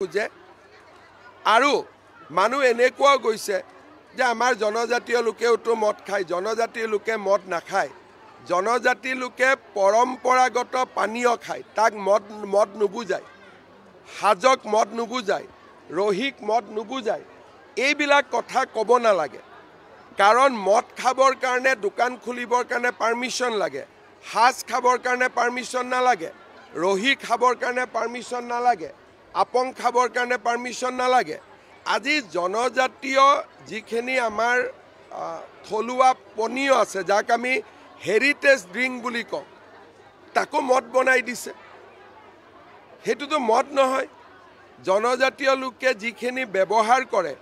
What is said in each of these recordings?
খুঁজে আৰু মানুহ এনেকুৱা গৈছে যে আমাৰ জনজাতীয় লোকেওতো মদ খায়, জনজাতীয় লোকে মদ নাখায়। জনজাতি লোকে পৰম্পৰাগত পানীয় খায়, তাক মদ নুবুজায়, হাজক মদ নুবুজায়, ৰহিক মদ নুবুজায়। এইবিলাক কথা ক'ব নালাগে, কাৰণ মদ খাবৰ কাৰণে দোকান খুলিবৰ কাৰণে পাৰ্মিশ্যন লাগে, সাজ খাবৰ কাৰণে পাৰ্মিশ্যন নালাগে, ৰহি খাবৰ কাৰণে পাৰ্মিশ্যন নালাগে, আপং খাবৰ কাৰণে পাৰ্মিশ্যন নালাগে। আজি জনজাতীয় যিখিনি আমাৰ থলুৱা পনীয় আছে, যাক আমি হেৰিটেজ ড্ৰিংক বুলি কওঁ, তাকো মদ বনাই দিছে। সেইটোতো মদ নহয়। জনজাতীয় লোকে যিখিনি ব্যৱহাৰ কৰে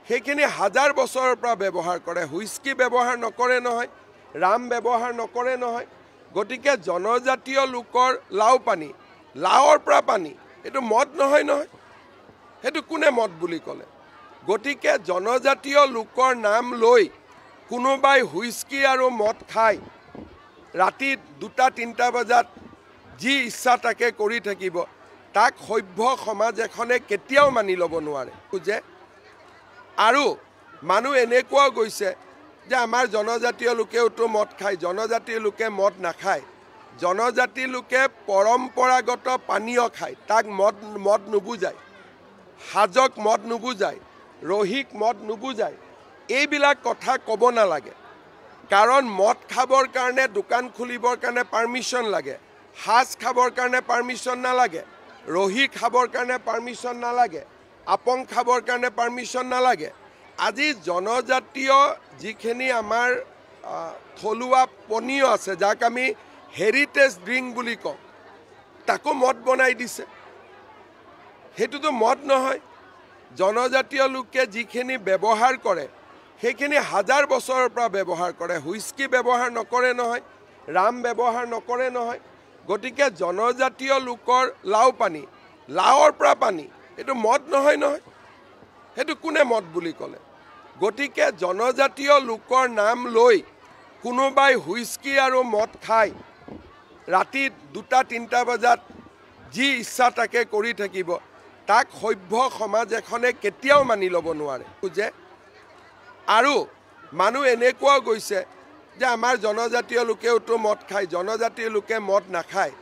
সেইখিনি হাজাৰ বছৰৰ পৰা ব্যৱহাৰ কৰে। হুইস্কি ব্যৱহাৰ নকৰে নহয়, ৰাম ব্যৱহাৰ নকৰে নহয়। গতিকে জনজাতীয় লোকৰ লাও পানী, লাওৰ পৰা পানী, এইটো মদ নহয় নহয়। সেইটো কোনে মদ বুলি ক'লে? গতিকে জনজাতীয় লোকৰ নাম লৈ কোনোবাই হুইস্কি আৰু মদ খায়, ৰাতি 2-3 বজাত যি ইচ্ছা তাকে কৰি থাকিব, তাক সভ্য সমাজ এখনে কেতিয়াও মানি ল'ব নোৱাৰে। খুঁজে আৰু মানুহ এনেকুৱা গৈছে যে আমাৰ জনজাতীয় লোকেওতো মদ খায়, জনজাতীয় লোকে মদ নাখায়। জনজাতি লোকে পৰম্পৰাগত পানীয় খায়, তাক মদ নুবুজায়, হাজক মদ নুবুজায়, ৰহিক মদ নুবুজায়। এইবিলাক কথা ক'ব নালাগে, কাৰণ মদ খাবৰ কাৰণে দোকান খুলিবৰ কাৰণে পাৰ্মিশ্যন লাগে, সাজ খাবৰ কাৰণে পাৰ্মিশ্যন নালাগে, ৰহি খাবৰ কাৰণে পাৰ্মিশ্যন নালাগে, আপং খাবৰ কাৰণে পাৰ্মিশ্যন নালাগে। আজি জনজাতীয় যিখিনি আমাৰ থলুৱা পনীয় আছে, যাক আমি হেৰিটেজ ড্ৰিংক বুলি কওঁ, তাকো মদ বনাই দিছে। সেইটোতো মদ নহয়। জনজাতীয় লোকে যিখিনি ব্যৱহাৰ কৰে সেইখিনি হাজাৰ বছৰৰ পৰা ব্যৱহাৰ কৰে। হুইস্কি ব্যৱহাৰ নকৰে নহয়, ৰাম ব্যৱহাৰ নকৰে নহয়। গতিকে জনজাতীয় লোকৰ লাও পানী, লাওৰ পৰা পানী, এইটো মদ নহয় নহয়। সেইটো কোনে মদ বুলি ক'লে? গতিকে জনজাতীয় লোকৰ নাম লৈ কোনোবাই হুইস্কি আৰু মদ খায়, ৰাতি 2-3 বজাত যি ইচ্ছা তাকে কৰি থাকিব, তাক সভ্য সমাজ এখনে কেতিয়াও মানি ল'ব নোৱাৰে। খুঁজে আৰু মানুহ এনেকুৱা গৈছে যে আমাৰ জনজাতীয় লোকেওতো মদ খায়, জনজাতীয় লোকে মদ নাখায়।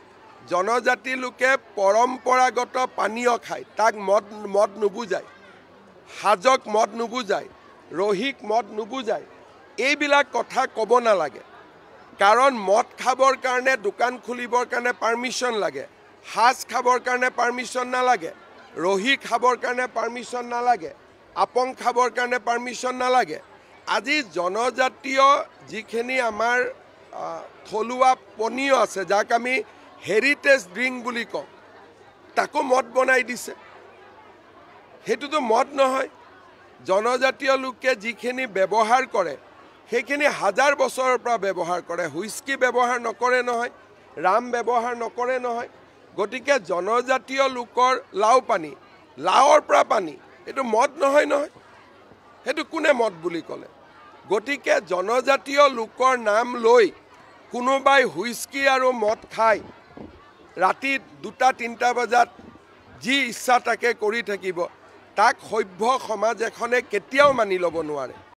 জনজাতি লোকে পৰম্পৰাগত পানীয় খায়, তাক মদ নুবুজায়, হাজক মদ নুবুজায়, ৰহিক মদ নুবুজায়। এইবিলাক কথা ক'ব নালাগে, কাৰণ মদ খাবৰ কাৰণে দোকান খুলিবৰ কাৰণে পাৰ্মিশ্যন লাগে, সাজ খাবৰ কাৰণে পাৰ্মিশ্যন নালাগে, ৰহি খাবৰ কাৰণে পাৰ্মিশ্যন নালাগে, আপং খাবৰ কাৰণে পাৰ্মিশ্যন নালাগে। আজি জনজাতীয় যিখিনি আমাৰ থলুৱা পনীয় আছে, যাক আমি হেৰিটেজ ড্ৰিংক বুলি কওঁ, তাকো মদ বনাই দিছে। সেইটোতো মদ নহয়। জনজাতীয় লোকে যিখিনি ব্যৱহাৰ কৰে সেইখিনি হাজাৰ বছৰৰ পৰা ব্যৱহাৰ কৰে। হুইস্কি ব্যৱহাৰ নকৰে নহয়, ৰাম ব্যৱহাৰ নকৰে নহয়। গতিকে জনজাতীয় লোকৰ লাও পানী, লাওৰ পৰা পানী, এইটো মদ নহয় নহয়। সেইটো কোনে মদ বুলি ক'লে? গতিকে জনজাতীয় লোকৰ নাম লৈ কোনোবাই হুইস্কি আৰু মদ খায়, ৰাতি 2-3 বজাত যি ইচ্ছা তাকে কৰি থাকিব, তাক সভ্য সমাজ এখনে কেতিয়াও মানি ল'ব নোৱাৰে।